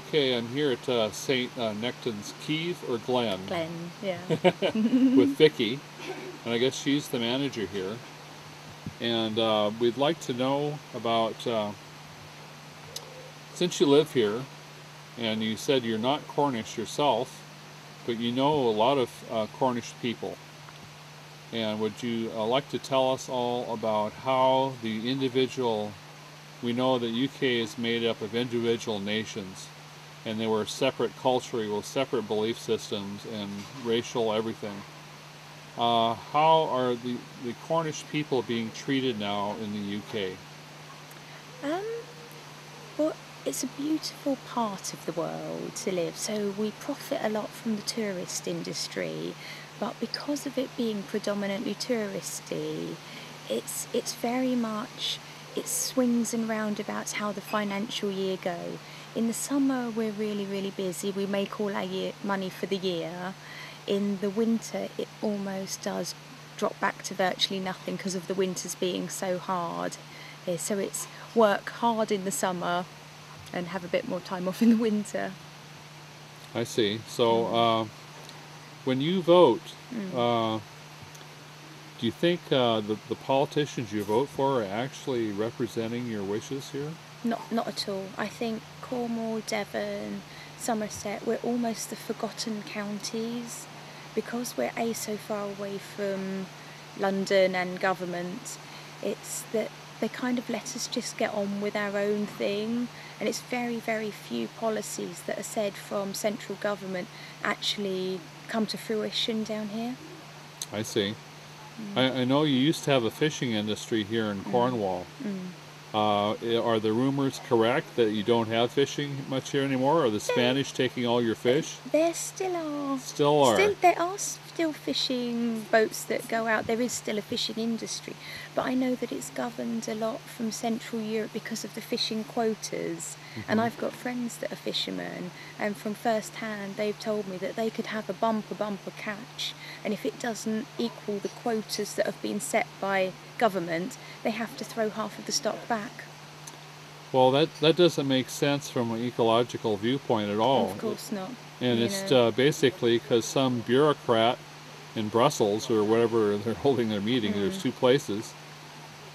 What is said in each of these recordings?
Okay, I'm here at St. Nectans Glen Glen, yeah. with Vicky, and I guess she's the manager here. And we'd like to know about, since you live here, and you said you're not Cornish yourself, but you know a lot of Cornish people. And would you like to tell us all about how the individual, we know that UK is made up of individual nations, and they were separate culturally with separate belief systems and racial everything. How are the Cornish people being treated now in the UK? Um, well, it's a beautiful part of the world to live, so we profit a lot from the tourist industry, but because of it being predominantly touristy, it's very much, it swings and roundabouts how the financial year go. In the summer we're really, really busy, we make all our money for the year. In the winter it almost does drop back to virtually nothing because of the winters being so hard. So it's work hard in the summer and have a bit more time off in the winter. I see. So when you vote, do you think the politicians you vote for are actually representing your wishes here? Not at all. I think Cornwall, Devon, Somerset, we're almost the forgotten counties because we're so far away from London and government. It's that they kind of let us just get on with our own thing, and it's very, very few policies that are said from central government actually come to fruition down here. I see. I know you used to have a fishing industry here in Cornwall. Are the rumors correct that you don't have fishing much here anymore? Are the Spanish taking all your fish? There still are. Still are. There are still fishing boats that go out. There is still a fishing industry, but I know that it's governed a lot from Central Europe because of the fishing quotas. And I've got friends that are fishermen, and from first hand they've told me that they could have a bumper catch, and if it doesn't equal the quotas that have been set by government, they have to throw half of the stock back. Well, that doesn't make sense from an ecological viewpoint at all. Of course not. And it's basically because some bureaucrat in Brussels or wherever they're holding their meeting, there's two places.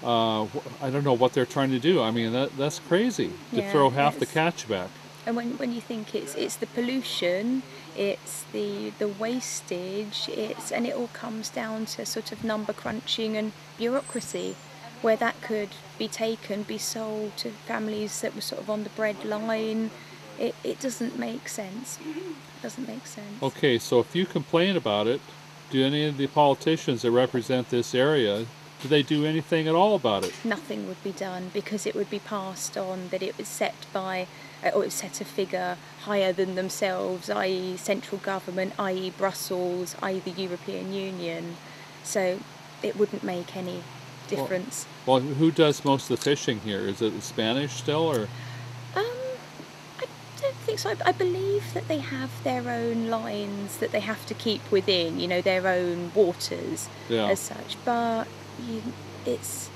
I don't know what they're trying to do. I mean, that's crazy to throw half the catch back. And when you think it's the pollution, it's the wastage, and it all comes down to sort of number crunching and bureaucracy, where that could be taken, be sold to families that were sort of on the bread line. It doesn't make sense. It doesn't make sense. Okay, so if you complain about it, do any of the politicians that represent this area, do they do anything at all about it? Nothing would be done because it would be passed on that it was set by, or it was set a figure higher than themselves, i.e. central government, i.e. Brussels, i.e. the European Union. So it wouldn't make any difference. Well, who does most of the fishing here? Is it the Spanish still, or? I don't think so. I believe that they have their own lines that they have to keep within, their own waters as such. But it's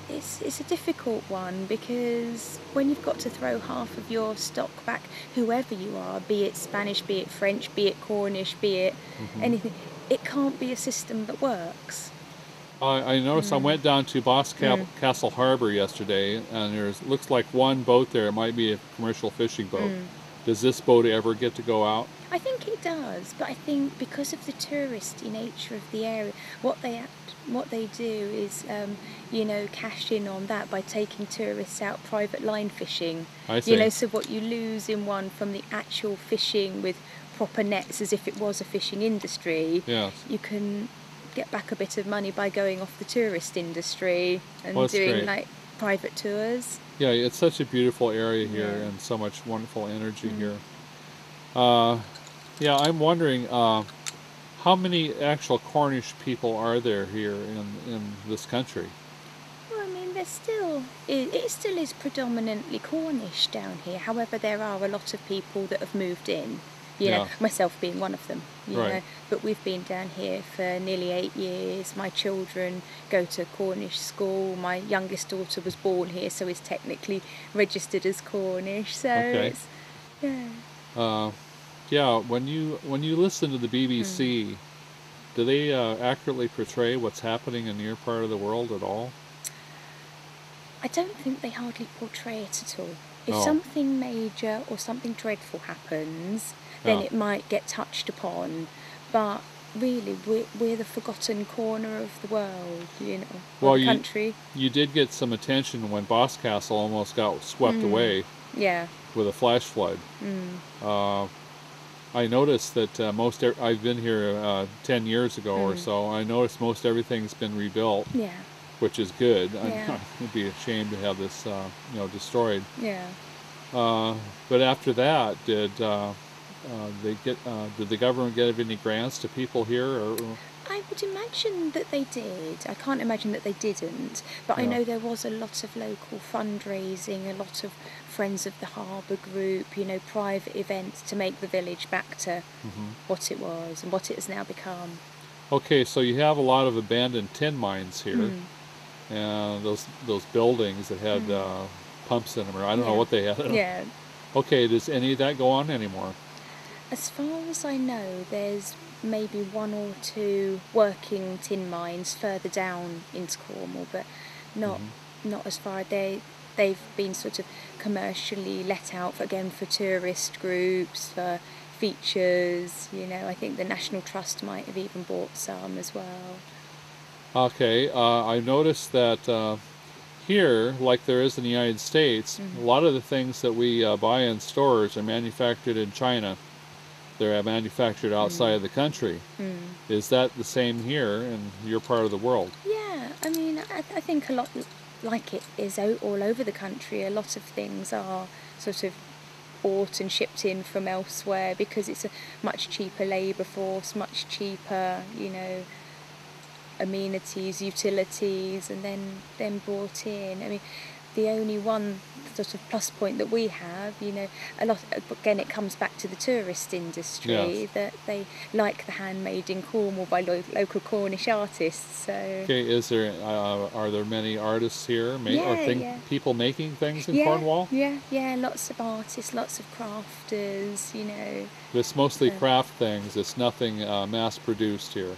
a difficult one because when you've got to throw half of your stock back, whoever you are, be it Spanish, be it French, be it Cornish, be it anything, it can't be a system that works. I noticed I went down to Boscastle Harbour yesterday, and there looks like one boat there. It might be a commercial fishing boat. Does this boat ever get to go out? I think it does, but I think because of the touristy nature of the area, what they do is, cash in on that by taking tourists out private line fishing. I see. So what you lose in one from the actual fishing with proper nets, as if it was a fishing industry, you can get back a bit of money by going off the tourist industry and doing great. Private tours. Yeah, it's such a beautiful area here and so much wonderful energy here. I'm wondering how many actual Cornish people are there here in this country? Well, I mean, it still is predominantly Cornish down here. However, there are a lot of people that have moved in. Myself being one of them, Right. But we've been down here for nearly 8 years. My children go to Cornish school. My youngest daughter was born here, so is technically registered as Cornish. So Yeah. Yeah, when you listen to the BBC, do they accurately portray what's happening in your part of the world at all? I don't think they hardly portray it at all. If Oh, something major or something dreadful happens, then yeah. it might get touched upon. But really, we're the forgotten corner of the world, or Well, the you country. you did get some attention when Boscastle almost got swept Mm. away Yeah. with a flash flood. Mm. Uh, I noticed that I've been here 10 years ago or Mm. so. I noticed most everything's been rebuilt, Yeah. which is good. Yeah. I'd be ashamed to have this, destroyed. Yeah. But after that, did the government get any grants to people here? Or I would imagine that they did. I can't imagine that they didn't. But I yeah, know there was a lot of local fundraising, a lot of Friends of the Harbour group, private events to make the village back to hmm what it was and what it has now become. Okay, so you have a lot of abandoned tin mines here, Mm. and those buildings that had Mm. pumps in them, or I don't know Yeah. what they had. Yeah. Okay, does any of that go on anymore? As far as I know, there's maybe one or two working tin mines further down into Cornwall, but not hmm not as far. They've been sort of commercially let out for tourist groups, for features. I think the National Trust might have even bought some as well. Okay, I noticed that here, like there is in the United States, a Mm. lot of the things that we buy in stores are manufactured in China. They're manufactured outside Mm. of the country. Mm. Is that the same here in your part of the world? Yeah, I mean, I think a lot like it is all over the country. A lot of things are sort of bought and shipped in from elsewhere because it's a much cheaper labour force, much cheaper, amenities, utilities, and then brought in. I mean, the only one sort of plus point that we have, a lot, again, it comes back to the tourist industry, Yes. that they like the handmade in Cornwall by local Cornish artists. So Okay, are there many artists here, yeah, yeah. people making things in Yeah, Cornwall? yeah, yeah, lots of artists, lots of crafters. It's mostly Um, craft things. It's nothing mass produced here.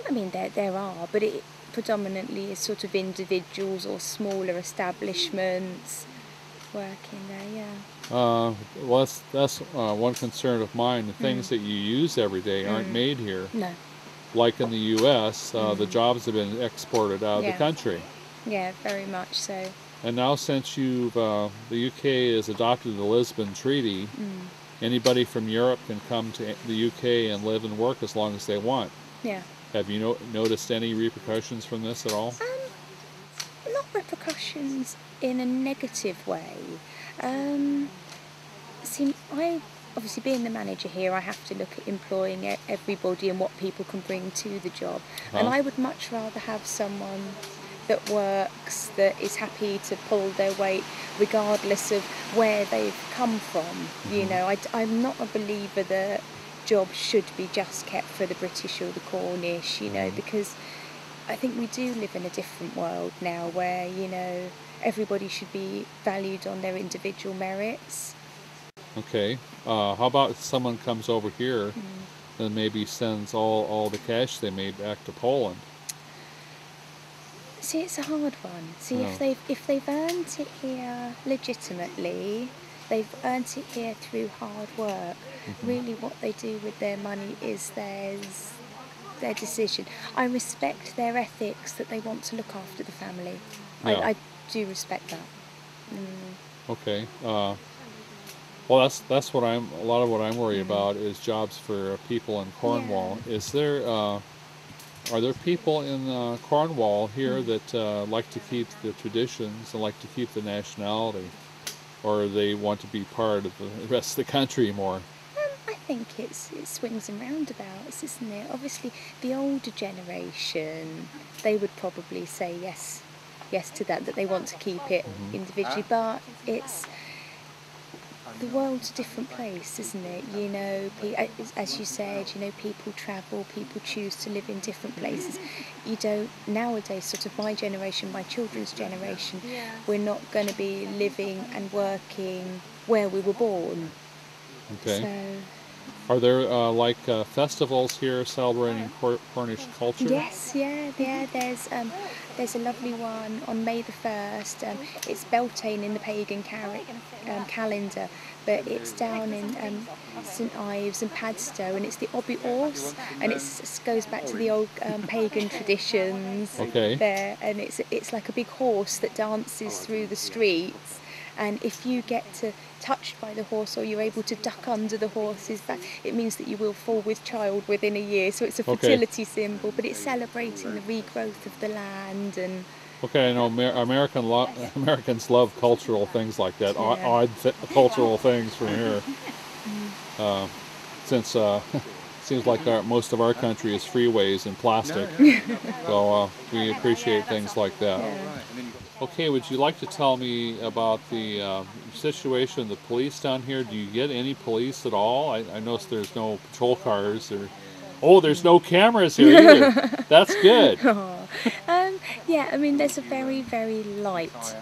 I mean, there are, but it predominantly is sort of individuals or smaller establishments working there, yeah. Well, that's one concern of mine. The Mm. things that you use every day aren't Mm. made here. No. Like in the U.S., the Mm. jobs have been exported out of the Yeah. country. Yeah, very much so. And now, since the UK has adopted the Lisbon Treaty, Mm. anybody from Europe can come to the UK and live and work as long as they want. Yeah. Have you noticed any repercussions from this at all? Not repercussions in a negative way. Um, See, I obviously being the manager here, I have to look at employing everybody and what people can bring to the job. And Huh? I would much rather have someone that works, that is happy to pull their weight, regardless of where they've come from. hmm I'm not a believer that jobs should be just kept for the British or the Cornish, hmm because I think we do live in a different world now where, everybody should be valued on their individual merits. Okay. How about if someone comes over here Mm. and maybe sends all the cash they made back to Poland? See, it's a hard one. See, Oh. if they've earned it here legitimately, they've earned it here through hard work. hmm Really, what they do with their money is their decision. I respect their ethics, that they want to look after the family. Yeah. I do respect that. Mm. Okay. Well, that's a lot of what I'm worried Mm. about is jobs for people in Yeah. Cornwall. Are there people in Cornwall here Mm. that like to keep the traditions and like to keep the nationality, or they want to be part of the rest of the country more? I think it swings and roundabouts, isn't it? Obviously, the older generation, they would probably say yes to that they want to keep it hmm individually. But the world's a different place, isn't it? As you said, people travel, people choose to live in different places. You don't nowadays, sort of my generation, my children's generation, we're not going to be living and working where we were born. Okay. So Are there like festivals here celebrating Cornish culture? yes, yeah. There's a lovely one on May the 1st. It's Beltane in the pagan calendar, but it's down in St Ives and Padstow, and it's the Obi Horse, and it goes back to the old pagan traditions Okay. there, and it's like a big horse that dances through the streets. And if you get touched by the horse, or you're able to duck under the horse's back, it means that you will fall with child within a year. So it's a fertility symbol, but it's celebrating the regrowth of the land. And Okay, I know Americans love cultural things like that, odd cultural things from here. Since seems like most of our country is freeways and plastic, so we appreciate things like that. Okay, would you like to tell me about the situation of the police down here? Do you get any police at all? I noticed there's no patrol cars or... Oh, there's no cameras here either. That's good. Yeah, I mean, there's a very, very light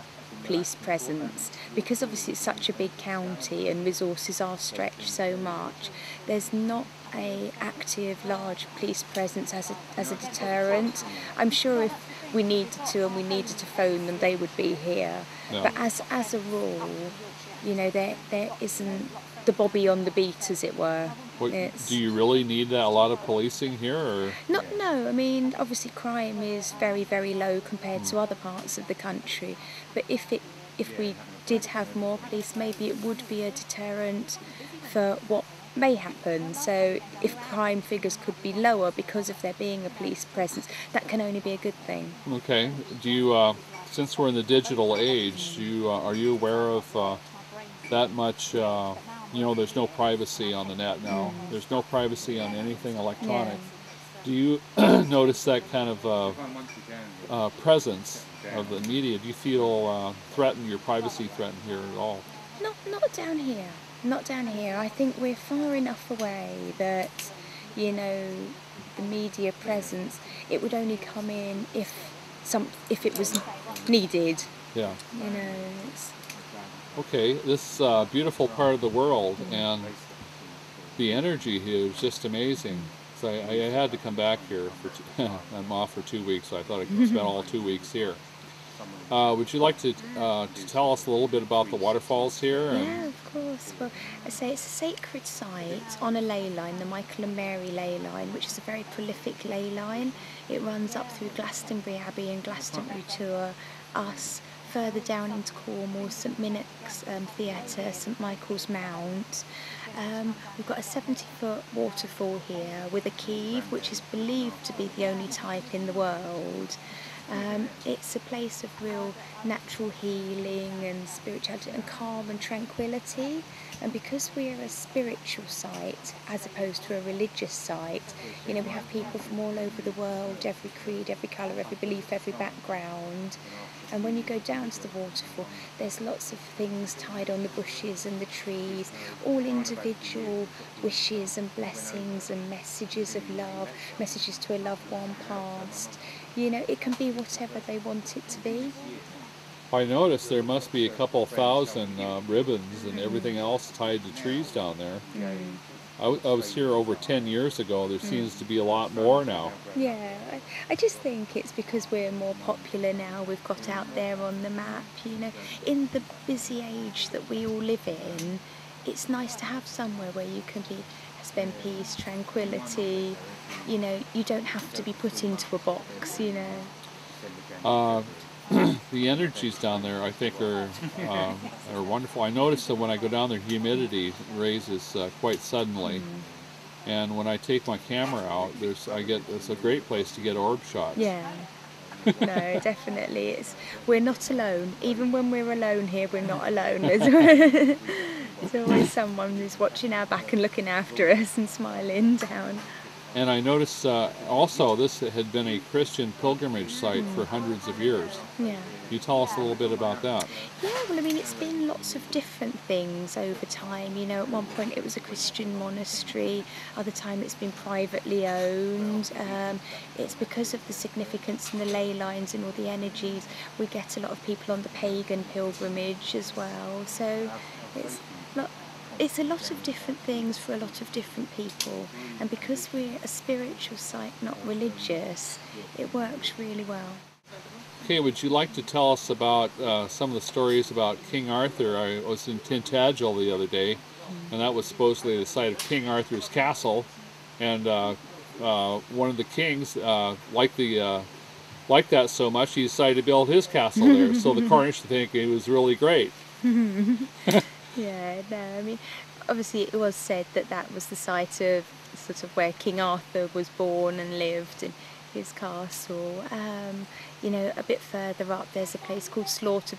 police presence because obviously it's such a big county and resources are stretched so much. There's not a active, large police presence as a deterrent. I'm sure if we needed to and we needed to phone them, they would be here. Yeah. But as a rule, you know, there isn't the Bobby on the beat, as it were. Do you really need a lot of policing here, or? No. I mean, obviously crime is very, very low compared to other parts of the country. But if we did have more police, maybe it would be a deterrent for what may happen. So if crime figures could be lower because of there being a police presence, that can only be a good thing. Okay. Do you, since we're in the digital age, are you aware of that much? You know, there's no privacy on the net now. There's no privacy on anything electronic. Yeah. Do you notice that kind of presence of the media? Do you feel your privacy threatened here at all? Not down here. Not down here. I think we're far enough away that, you know, the media presence, it would only come in if it was needed. Yeah. You know. Okay, this beautiful part of the world, and the energy here is just amazing. So I had to come back here. I'm off for 2 weeks, so I thought I could spend all 2 weeks here. Would you like to tell us a little bit about the waterfalls here? Yeah, of course. Well, I say it's a sacred site on a ley line, the Michael and Mary ley line, which is a very prolific ley line. It runs up through Glastonbury Abbey and Glastonbury to us, further down into Cornwall, St Minnick's Theatre, St Michael's Mount. We've got a 70-foot waterfall here with a keeve, which is believed to be the only type in the world. It's a place of real natural healing and spirituality and calm and tranquility. And because we're a spiritual site as opposed to a religious site, you know, we have people from all over the world, every creed, every colour, every belief, every background. And when you go down to the waterfall, there's lots of things tied on the bushes and the trees, all individual wishes and blessings and messages of love, messages to a loved one past. You know, it can be whatever they want it to be. I noticed there must be a couple thousand ribbons and everything else tied to trees down there. I was here over 10 years ago. There seems to be a lot more now. Yeah, I just think it's because we're more popular now. We've got out there on the map, you know. In the busy age that we all live in, it's nice to have somewhere where you can spend peace, tranquility. You know, you don't have to be put into a box, you know. The energies down there, I think, are wonderful. I noticed that when I go down there, humidity raises quite suddenly, and when I take my camera out, it's a great place to get orb shots. Yeah. No, definitely. We're not alone. Even when we're alone here, we're not alone. There's always someone who's watching our back and looking after us and smiling down. And I noticed also this had been a Christian pilgrimage site for hundreds of years. Yeah. You tell us a little bit about that. Yeah, well, I mean, it's been lots of different things over time. You know, at one point it was a Christian monastery, other time it's been privately owned. It's because of the significance and the ley lines and all the energies. We get a lot of people on the pagan pilgrimage as well. So it's it's a lot of different things for a lot of different people, and because we're a spiritual site, not religious, it works really well. Okay, would you like to tell us about some of the stories about King Arthur? I was in Tintagel the other day, and that was supposedly the site of King Arthur's castle, and one of the kings liked that so much he decided to build his castle there. So the Cornish think it was really great. Yeah, no, I mean, obviously it was said that that was the site of sort of where King Arthur was born and lived in his castle. You know, a bit further up there's a place called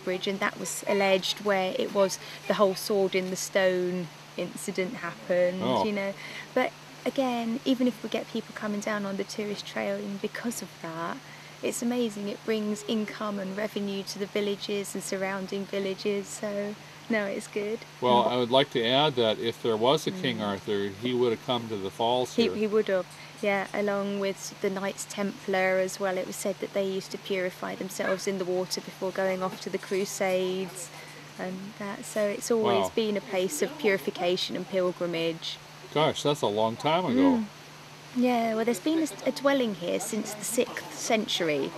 Bridge, and that was alleged where it was the whole sword in the stone incident happened, you know. But again, even if we get people coming down on the tourist trail, and because of that, it's amazing. It brings income and revenue to the villages and surrounding villages, so no, it's good. Well, I would like to add that if there was a King Arthur, he would have come to the falls here. He would have, yeah, along with the Knights Templar as well. It was said that they used to purify themselves in the water before going off to the Crusades, and that. So it's always been a place of purification and pilgrimage. Gosh, that's a long time ago. Yeah, well, there's been a dwelling here since the 6th century,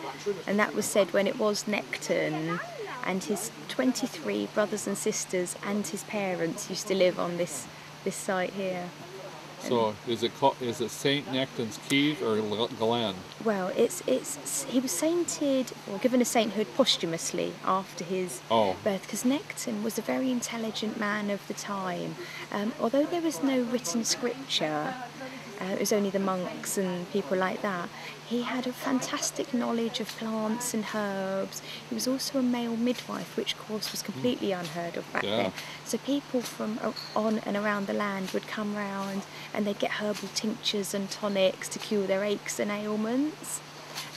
and that was said when it was Nectan, and his 23 brothers and sisters and his parents used to live on this site here. So is it Saint Nectan's Cave or Glen? Well, he was sainted or given a sainthood posthumously after his birth, because Nectan was a very intelligent man of the time. Although there was no written scripture, it was only the monks and people like that. He had a fantastic knowledge of plants and herbs. He was also a male midwife, which of course was completely unheard of back then. So people from on and around the land would come round and they'd get herbal tinctures and tonics to cure their aches and ailments.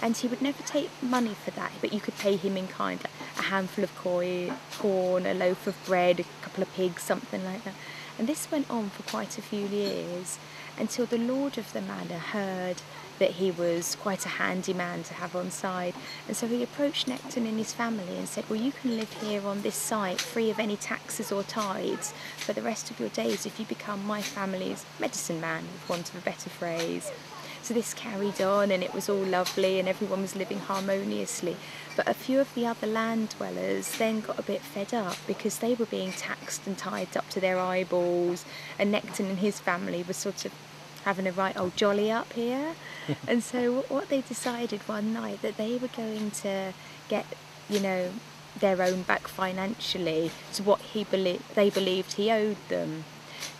And he would never take money for that, but you could pay him in kind, like a handful of corn, a loaf of bread, a couple of pigs, something like that. And this went on for quite a few years, until the lord of the manor heard that he was quite a handy man to have on side, and so he approached Nectan and his family and said, well, you can live here on this site free of any taxes or tithes for the rest of your days if you become my family's medicine man, for want of a better phrase. So this carried on, and it was all lovely and everyone was living harmoniously. But a few of the other land dwellers then got a bit fed up because they were being taxed and tied up to their eyeballs, and Nectan and his family were sort of having a right old jolly up here. And so what they decided one night, that they were going to get, you know, their own back financially to what they believed he owed them.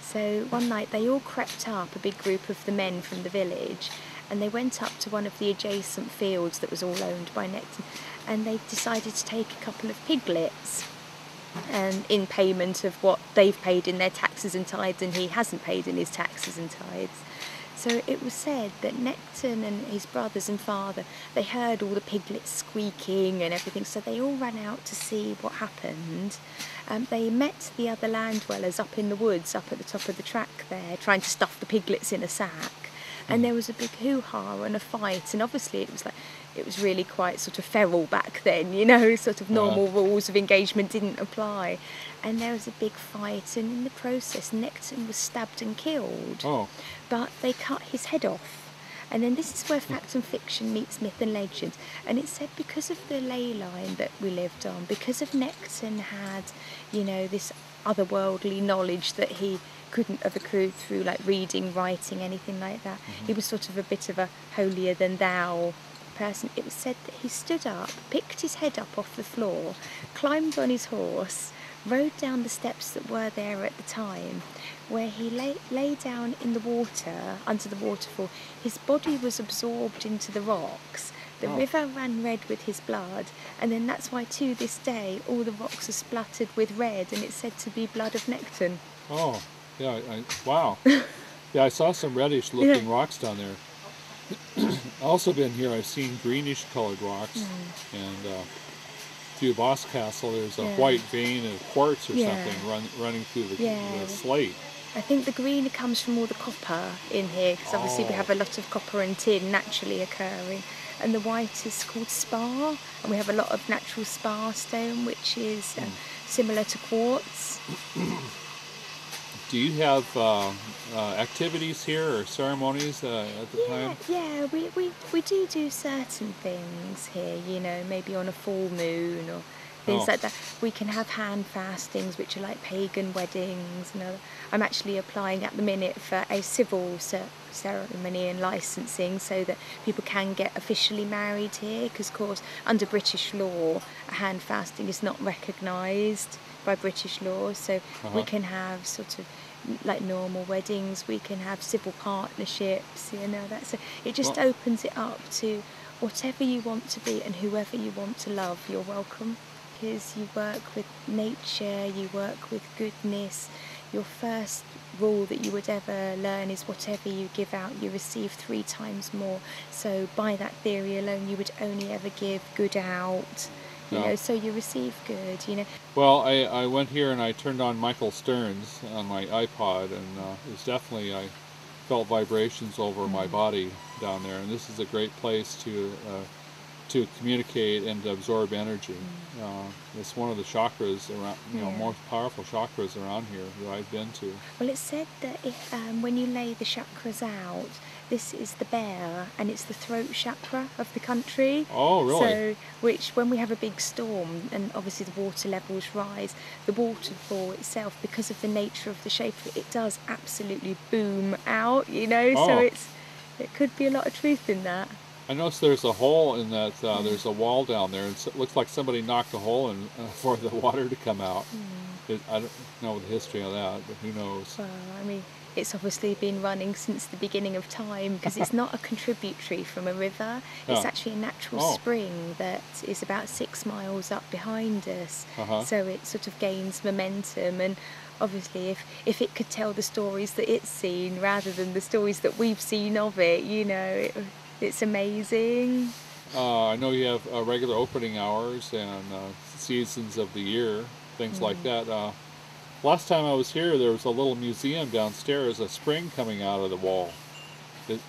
So one night they all crept up, a big group of the men from the village, and they went up to one of the adjacent fields that was all owned by Nectan, and they decided to take a couple of piglets, and in payment of what they've paid in their taxes and tithes and he hasn't paid in his taxes and tithes. So it was said that Nectan and his brothers and father, they heard all the piglets squeaking and everything, so they all ran out to see what happened. They met the other land dwellers up in the woods, up at the top of the track there, trying to stuff the piglets in a sack. And there was a big hoo-ha and a fight, and obviously it was really quite sort of feral back then, you know, sort of normal rules of engagement didn't apply. And there was a big fight, and in the process Nectan was stabbed and killed. But they cut his head off. And then this is where fact and fiction meets myth and legend. And it's said because of the ley line that we lived on, because of Nectan had, you know, this otherworldly knowledge that he couldn't have accrued through like reading, writing, anything like that. He was sort of a bit of a holier than thou person. It was said that he stood up, picked his head up off the floor, climbed on his horse, rode down the steps that were there at the time, where he lay down in the water under the waterfall. His body was absorbed into the rocks. The river ran red with his blood, and then that's why to this day all the rocks are splattered with red, and it's said to be blood of Nectan. Yeah, wow. Yeah, I saw some reddish looking rocks down there. Also been here, I've seen greenish colored rocks, and through Boscastle there's a white vein of quartz or something running through the slate. I think the green comes from all the copper in here, because obviously we have a lot of copper and tin naturally occurring. And the white is called spar, and we have a lot of natural spar stone, which is similar to quartz. Do you have activities here or ceremonies at the time? Yeah, we do certain things here, you know, maybe on a full moon or things Oh, like that. We can have hand fastings, which are like pagan weddings. And I'm actually applying at the minute for a civil ceremony and licensing so that people can get officially married here, because of course under British law a hand fasting is not recognised by British law, so we can have sort of like normal weddings, we can have civil partnerships, you know, it just well, opens it up to whatever you want to be and whoever you want to love, you're welcome, because you work with nature, you work with goodness. Your first rule that you would ever learn is whatever you give out, you receive 3 times more. So by that theory alone, you would only ever give good out, you yeah. know, so you receive good, you know. Well, I went here and I turned on Michael Stearns on my iPod, and it's definitely, I felt vibrations over my body down there, and this is a great place to communicate and to absorb energy. It's one of the chakras around, Yeah. most powerful chakras around here that I've been to. Well, it's said that if when you lay the chakras out, this is the bear, and it's the throat chakra of the country. Oh, really? So, which when we have a big storm and obviously the water levels rise, the waterfall itself, because of the nature of the shape of it, it does absolutely boom out. You know, so Oh, it could be a lot of truth in that. I noticed there's a hole in that, there's a wall down there, and it looks like somebody knocked a hole in for the water to come out. I don't know the history of that, but who knows? Well, I mean, it's obviously been running since the beginning of time, because it's not a contributory from a river. It's Yeah. actually a natural Oh, spring that is about 6 miles up behind us. uh-huh. So it sort of gains momentum, and obviously if it could tell the stories that it's seen rather than the stories that we've seen of it, you know, it's amazing. I know you have regular opening hours and seasons of the year, things like that. Last time I was here, there was a little museum downstairs, a spring coming out of the wall.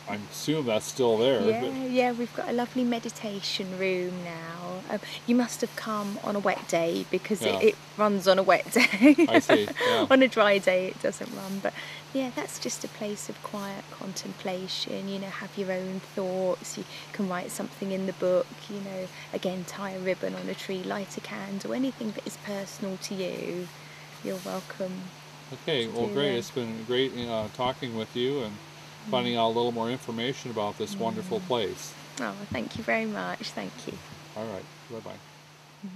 I assume that's still there. Yeah, we've got a lovely meditation room now. You must have come on a wet day, because Yeah, it runs on a wet day. I see. Yeah. On a dry day it doesn't run, but yeah, that's just a place of quiet contemplation, you know, have your own thoughts, you can write something in the book, you know, again, tie a ribbon on a tree, light a candle, anything that is personal to you, you're welcome Okay, to well, do great. that. It's been great talking with you and finding out a little more information about this wonderful place. Oh, thank you very much, thank you. All right, bye-bye.